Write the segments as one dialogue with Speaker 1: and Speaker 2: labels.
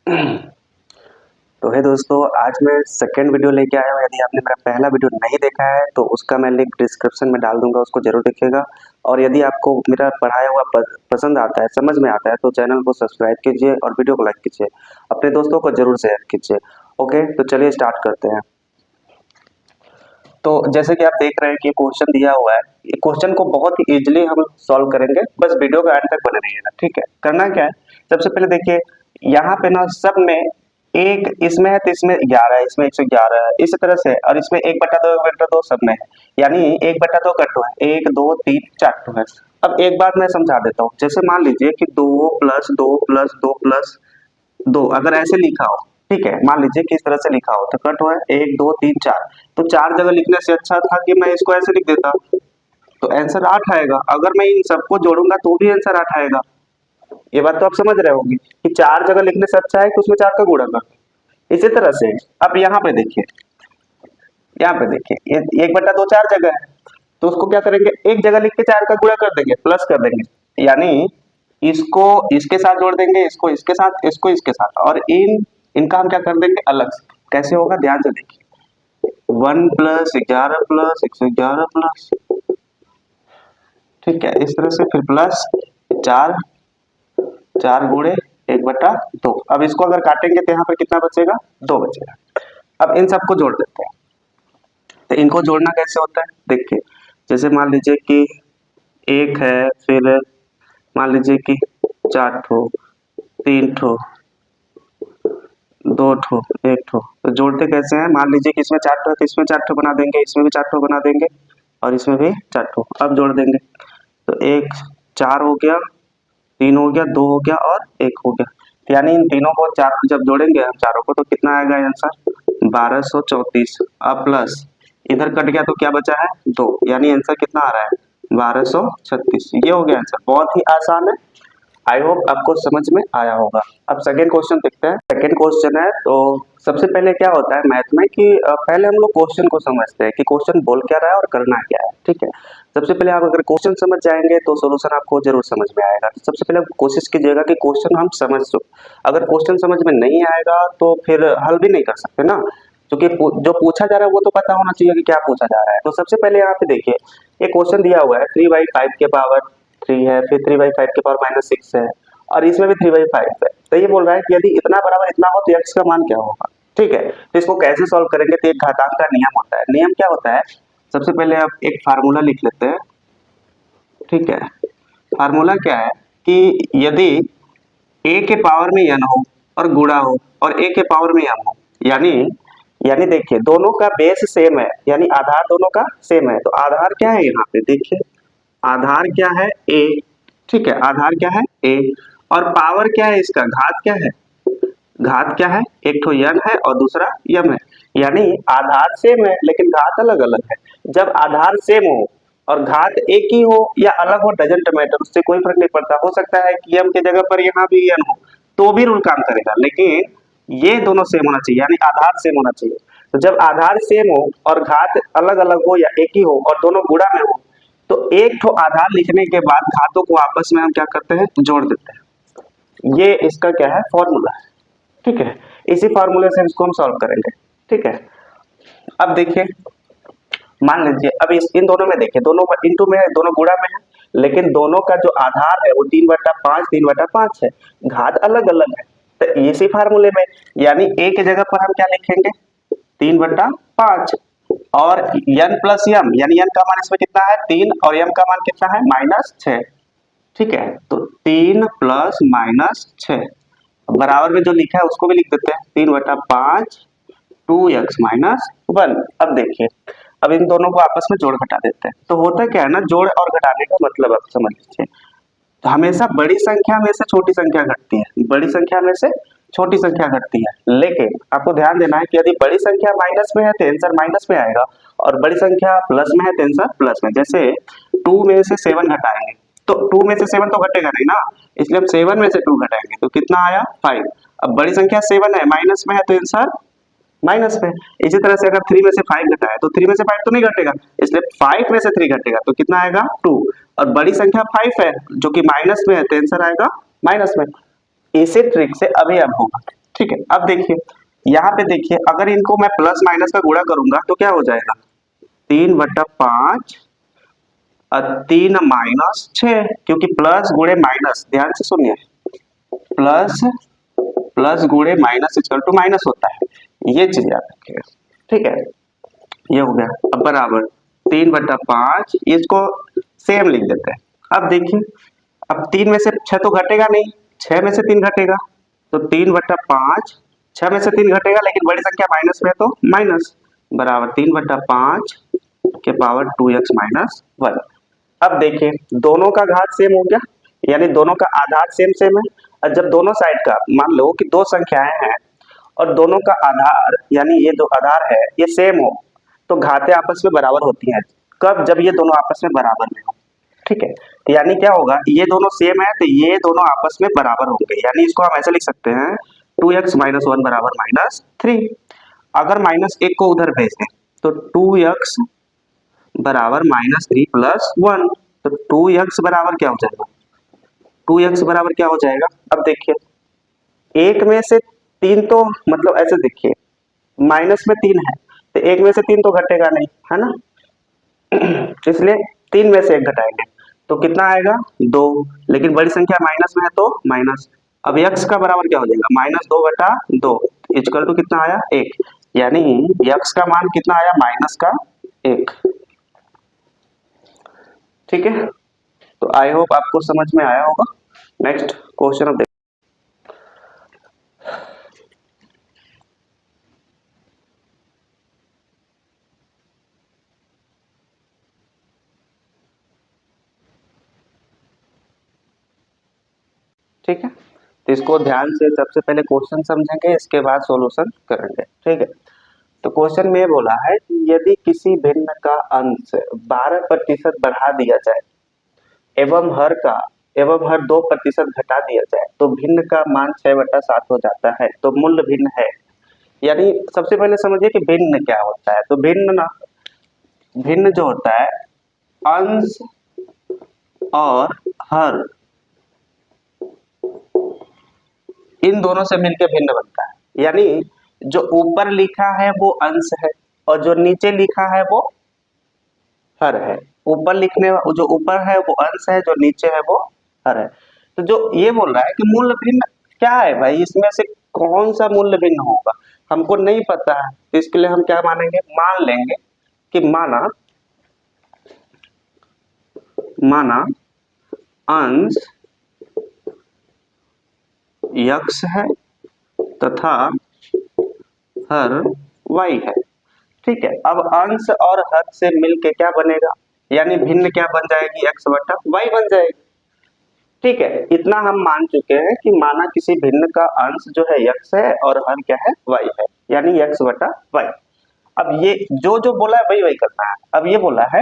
Speaker 1: तो है दोस्तों, आज मैं सेकंड वीडियो लेके आया हूँ। यदि आपने मेरा पहला वीडियो नहीं देखा है तो उसका मैं लिंक डिस्क्रिप्शन में डाल दूंगा, उसको जरूर देखिएगा। और यदि आपको मेरा पढ़ाया हुआ पसंद आता है, समझ में आता है, तो चैनल को सब्सक्राइब कीजिए और वीडियो को लाइक कीजिए, अपने दोस्तों को जरूर शेयर कीजिए। ओके, तो चलिए स्टार्ट करते हैं। तो जैसे कि आप देख रहे हैं कि क्वेश्चन दिया हुआ है, ये क्वेश्चन को बहुत ही इजीली हम सॉल्व करेंगे, बस वीडियो का एंड तक बने रहिएगा। ठीक है, करना क्या है, सबसे पहले देखिए यहाँ पे ना सब में एक इसमें है तो इसमें 11 है, इसमें 111 है, इस तरह से। और इसमें 1/2 1/2 सब में है, यानी 1/2 कट्टो है, 1 2 3 4 टो है। अब एक बात मैं समझा देता हूँ, जैसे मान लीजिए कि 2 + 2 + 2 + 2 अगर ऐसे लिखा हो, ठीक है, मान लीजिए कि इस तरह से लिखा हो तो कट हुआ है 1 2 3 4। तो 4 जगह लिखने से अच्छा था कि मैं इसको ऐसे लिख देता, तो आंसर 8 आएगा। अगर मैं इन सबको जोड़ूंगा तो भी आंसर 8 आएगा। ये बात तो आप समझ रहे होंगे कि 4 जगह लिखने से अच्छा है कि उसमें 4 का गुणा कर दो। इसी तरह से अब यहाँ पे देखिए, यहाँ पे देखिए, 1/2 4 जगह है, तो उसको क्या करेंगे, एक जगह लिख के 4 का गुणा कर देंगे, प्लस कर देंगे, यानी इसको इसके साथ जोड़ देंगे, इसको इसके साथ, इसको इसके साथ, और इनका हम क्या कर देंगे अलग से। कैसे होगा, ध्यान से देखिए, 1 + 11 + 111 प्लस, ठीक है, इस तरह से, फिर प्लस 4 4 गुणे 1/2। अब इसको अगर काटेंगे तो यहाँ पर कितना बचेगा, 2 बचेगा। अब इन सबको जोड़ देते हैं। तो इनको जोड़ना कैसे होता है, देखिए, जैसे मान लीजिए कि एक है, फिर मान लीजिए कि 4 ठो, 3 ठो, 2 ठो, 1 ठो। तो जोड़ते कैसे हैं, मान लीजिए कि इसमें 4 ठो है तो इसमें 4 ठो बना देंगे, इसमें भी 4 ठो बना देंगे, और इसमें भी 4 ठो। अब जोड़ देंगे तो 1 4 हो गया, 3 हो गया, 2 हो गया और 1 हो गया। यानी इन तीनों को चार जब जोड़ेंगे हम चारों को तो कितना आएगा आंसर, 1234। अब प्लस इधर कट गया तो क्या बचा है, 2, यानी आंसर कितना आ रहा है, 1236। ये हो गया आंसर, बहुत ही आसान है। आई होप आपको समझ में आया होगा। अब सेकेंड क्वेश्चन देखते हैं। सेकेंड क्वेश्चन है, तो सबसे पहले क्या होता है मैथ में कि पहले हम लोग क्वेश्चन को समझते हैं कि क्वेश्चन बोल क्या रहा है और करना क्या है। ठीक है, सबसे पहले आप अगर क्वेश्चन समझ जाएंगे तो सोल्यूशन आपको जरूर समझ में आएगा। तो सबसे पहले कोशिश कीजिएगा कि क्वेश्चन हम समझ सो। अगर क्वेश्चन समझ में नहीं आएगा तो फिर हल भी नहीं कर सकते ना, क्योंकि जो पूछा जा रहा है वो तो पता होना चाहिए कि क्या पूछा जा रहा है। तो सबसे पहले यहाँ पे देखिए, ये क्वेश्चन दिया हुआ है 3/5 के पावर 3 है, फिर 3/5 के पावर -6 है, और इसमें भी 3/5 है। तो ये बोल रहा है कि यदि इतना बराबर इतना हो तो x का मान क्या होगा। ठीक है, तो इसको कैसे सॉल्व करेंगे, तो एक घातांक का नियम होता है। नियम क्या होता है, सबसे पहले आप एक फार्मूला लिख लेते हैं। ठीक है, फार्मूला क्या है कि यदि a के पावर में n हो और गुणा हो और a के पावर में m हो, यानी यानी देखिए दोनों का बेस सेम है, यानी आधार दोनों का सेम है। तो आधार क्या है, यहाँ पे देखिए आधार क्या है, a। ठीक है, आधार क्या है, a, और पावर क्या है, इसका घात क्या है, घात क्या है, एक तो n है और दूसरा m है। यानी आधार सेम है लेकिन घात अलग अलग है। जब आधार सेम हो और घात एक ही हो या अलग हो, डजंट मैटर, उससे कोई फर्क नहीं पड़ता। हो सकता है कि m की जगह पर यहाँ भी n हो तो भी रूल काम करेगा, लेकिन ये दोनों सेम होना चाहिए, यानी आधार सेम होना चाहिए। तो जब आधार सेम हो और घात अलग अलग हो या एक ही हो और दोनों गुणा में हो, तो एक ठो आधार लिखने के बाद घातों को आपस में हम क्या करते हैं, जोड़ देते हैं। ये इसका क्या है, फॉर्मूला है। ठीक है, इसी फार्मूले से इसको हम सॉल्व करेंगे। ठीक है, अब देखिए, मान लीजिए अब इन दोनों में देखिए, दोनों इंटू में है, दोनों गुणा में है, लेकिन दोनों का जो आधार है वो 3/5 है, घात अलग अलग है। तो इसी फार्मूले में, यानी a की जगह पर हम क्या लिखेंगे, 3/5, और n + m, यानी n का मान इसमें कितना है 3 और m का मान कितना है -6। ठीक है, तो 3 + -6 बराबर में जो लिखा है उसको भी लिख देते हैं, 3/5 2x - 1। अब देखिए, अब इन दोनों को आपस में जोड़ घटा देते हैं। तो होता क्या है ना, जोड़ और घटाने का मतलब आप समझ लीजिए, तो हमेशा बड़ी संख्या में से छोटी संख्या घटती है, बड़ी संख्या में से छोटी संख्या घटती है। लेकिन आपको ध्यान देना है कि यदि बड़ी संख्या माइनस में है तो आंसर माइनस में आएगा, और बड़ी संख्या प्लस में है तो आंसर प्लस में। जैसे 2 में से 7 घटाएंगे तो 2 में से 7 तो घटेगा नहीं ना, इसलिए हम 7 में से 2 घटाएंगे तो कितना आया 5। अब बड़ी संख्या 7 है, माइनस में है तो आंसर माइनस में। इसी तरह से अगर 3 में से 5 घटाए तो 3 में से 5 तो नहीं घटेगा, इसलिए 5 में से 3 घटेगा तो कितना आएगा 2। और बड़ी संख्या 5 है जो कि माइनस में है तो आंसर आएगा माइनस में। इसी ट्रिक से अभी अब होगा, ठीक है, अब देखिए यहाँ पे देखिए, अगर इनको मैं प्लस माइनस का गुणा करूंगा तो क्या हो जाएगा, 3/5 और 3 - 6, क्योंकि प्लस गुणे माइनस, ध्यान से सुनिए, प्लस प्लस गुणे माइनस इक्वल टू माइनस होता है, ये चीज याद रखिएगा। ठीक है, ये हो गया। अब बराबर 3/5, इसको सेम लिख देते हैं। अब देखिए, अब 3 में से 6 तो घटेगा नहीं, 6 में से 3 घटेगा, तो 3/5, 6 में से 3 घटेगा, लेकिन बड़ी संख्या माइनस में है तो माइनस, बराबर 3/5 के पावर 2x - 1। अब देखिए दोनों का घात सेम हो गया, यानी दोनों का आधार सेम सेम है। और जब दोनों साइड का मान लो कि दो संख्याएं हैं और दोनों का आधार यानी ये जो आधार है ये सेम हो, तो घातें आपस में बराबर होती हैं। कब? जब ये दोनों आपस में बराबर में हो। ठीक है, तो यानी क्या होगा, ये दोनों सेम है तो ये दोनों आपस में बराबर होंगे, यानी इसको हम ऐसे लिख सकते हैं 2x - 1 बराबर -3। अगर -1 को उधर भेज दें तो 2x बराबर -3 + 1, तो 2x बराबर क्या हो जाएगा, 2x बराबर क्या हो जाएगा। अब देखिए एक में से 3 तो मतलब ऐसे देखिए, माइनस में 3 है तो एक में से 3 तो घटेगा नहीं, है ना, इसलिए 3 में से 1 घटाएंगे तो कितना आएगा, 2। लेकिन बड़ी संख्या माइनस में है तो माइनस। अब x का बराबर क्या हो जाएगा, -2/2 इक्वल टू कितना आया, 1, यानी x का मान कितना आया, -1। ठीक है, तो आई होप आपको समझ में आया होगा। नेक्स्ट क्वेश्चन अब ठीक है, तो इसको ध्यान से सबसे पहले क्वेश्चन समझेंगे, इसके बाद सॉल्यूशन करेंगे। ठीक है, तो क्वेश्चन में बोला है कि यदि किसी भिन्न का अंश 12% बढ़ा दिया जाए एवं हर 2% घटा दिया जाए तो भिन्न का मान 6/7 हो जाता है, तो मूल्य भिन्न है। यानी सबसे पहले समझिए कि भिन्न क्या होता है। तो भिन्न जो होता है, अंश और हर इन दोनों से मिलकर भिन्न बनता है। यानी जो ऊपर लिखा है वो अंश है और जो नीचे लिखा है वो हर है। ऊपर लिखने जो ऊपर है वो अंश है, जो नीचे है वो हर है। तो जो ये बोल रहा है कि मूल्य भिन्न क्या है भाई, इसमें से कौन सा मूल्य भिन्न होगा, हमको नहीं पता है। तो इसके लिए हम क्या मानेंगे, मान लेंगे कि माना अंश x है तथा हर y है। ठीक है, अब अंश और हर से मिलके क्या बनेगा, यानी भिन्न क्या बन जाएगी, x/y बन जाएगी। ठीक है, इतना हम मान चुके हैं कि माना किसी भिन्न का अंश जो है x है और हर क्या है, y है, यानी x/y। अब ये जो जो बोला है वही वही करना है। अब ये बोला है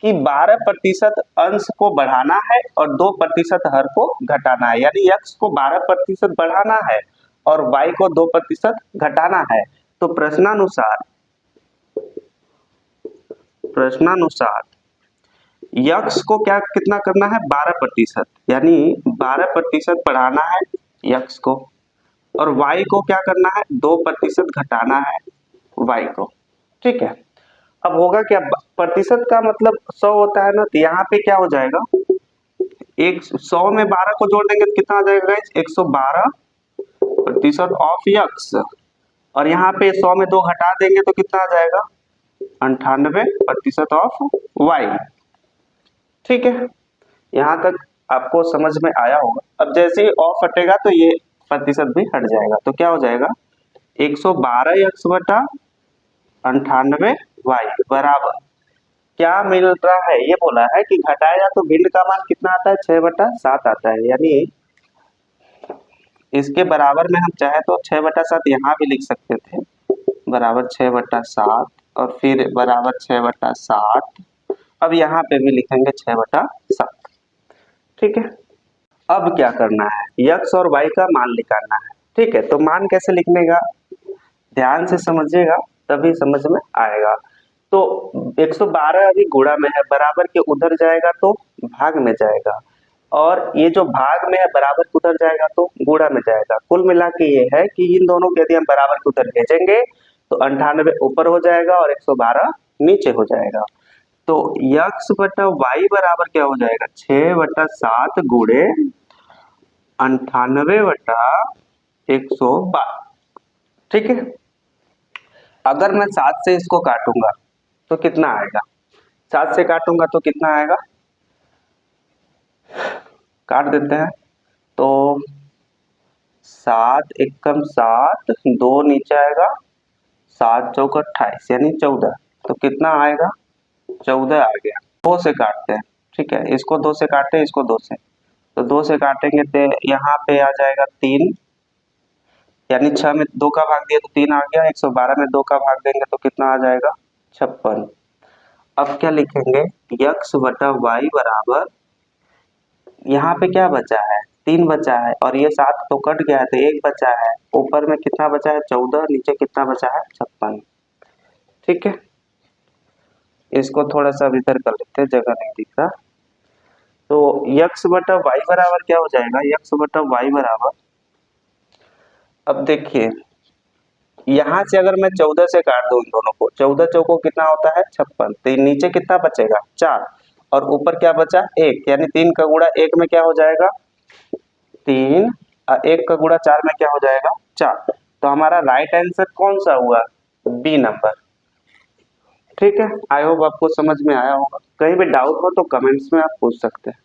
Speaker 1: कि 12% अंश को बढ़ाना है और 2% हर को घटाना है, यानी x को 12% बढ़ाना है और y को 2% घटाना है। तो प्रश्नानुसार यक्स को क्या कितना करना है, 12%, यानी 12% बढ़ाना है यक्स को, और वाई को क्या करना है, 2% घटाना है वाई को। ठीक है, अब होगा क्या, प्रतिशत का मतलब 100 होता है ना, तो यहाँ पे क्या हो जाएगा, 100 में 12 को जोड़ देंगे तो कितना आ जाएगा गाइस, 112% ऑफ यक्स, और यहाँ पे 100 में 2 घटा देंगे तो कितना आ जाएगा, 98% ऑफ वाई। ठीक है, यहाँ तक आपको समझ में आया होगा। अब जैसे ही ऑफ हटेगा तो ये प्रतिशत भी हट जाएगा, तो क्या हो जाएगा, 112x/98y बराबर क्या मिल रहा है, ये बोला है कि घटाया तो भिन्न का मान कितना आता है, 6/7 आता है। यानी इसके बराबर में हम चाहे तो 6/7 यहाँ भी लिख सकते थे, बराबर 6/7 और फिर बराबर 6/7, अब यहाँ पे भी लिखेंगे 6/7। ठीक है, अब क्या करना है, x और y का मान निकालना है। ठीक है, तो मान कैसे लिखने का, ध्यान से समझिएगा तभी समझ में आएगा। तो 112 अभी गुणा में है, बराबर के उधर जाएगा तो भाग में जाएगा, और ये जो भाग में है बराबर के उधर जाएगा तो गुणा में जाएगा। कुल मिला के ये है कि इन दोनों के यदि हम बराबर के उधर भेजेंगे तो 98 ऊपर हो जाएगा और 112 नीचे हो जाएगा। तो यक्स बटा वाई बराबर क्या हो जाएगा, 6/7 गुणे 98/112। ठीक है, अगर मैं 7 से इसको काटूंगा तो कितना आएगा, 7 से काटूंगा तो कितना आएगा, काट देते हैं। तो 7 एकम 7, 2 नीचे आएगा, 7 चौक 28 यानी 14। तो कितना आएगा, 14 आ गया। 2 से काटते हैं, ठीक है, इसको 2 से काटते हैं, इसको 2 से, तो 2 से काटेंगे तो यहाँ पे आ जाएगा 3, यानी 6 में 2 का भाग दिया तो 3 आ गया। 112 में 2 का भाग देंगे तो कितना आ जाएगा, 56। अब क्या लिखेंगे, यक्स बटा वाई बराबर, यहाँ पे क्या बचा है, 3 बचा है और ये 7 तो कट गया है तो 1 बचा है। ऊपर में कितना बचा है, 14, नीचे कितना बचा है, 56। ठीक है, इसको थोड़ा सा इधर कर लेते हैं, जगह नहीं दिख रहा। तो यक्स बटा वाई बराबर क्या हो जाएगा, यक्स बटा वाई बराबर, अब देखिए यहाँ से अगर मैं 14 से काट दूं इन दोनों को, 14 चौको कितना होता है, 56। तो नीचे कितना बचेगा, 4, और ऊपर क्या बचा, 1, यानी 3 का गुणा 1 में क्या हो जाएगा, 3, 1 का गुणा 4 में क्या हो जाएगा, 4। तो हमारा राइट आंसर कौन सा हुआ, बी नंबर। ठीक है, आई होप आपको समझ में आया होगा। कहीं भी डाउट हो तो कमेंट्स में आप पूछ सकते हैं।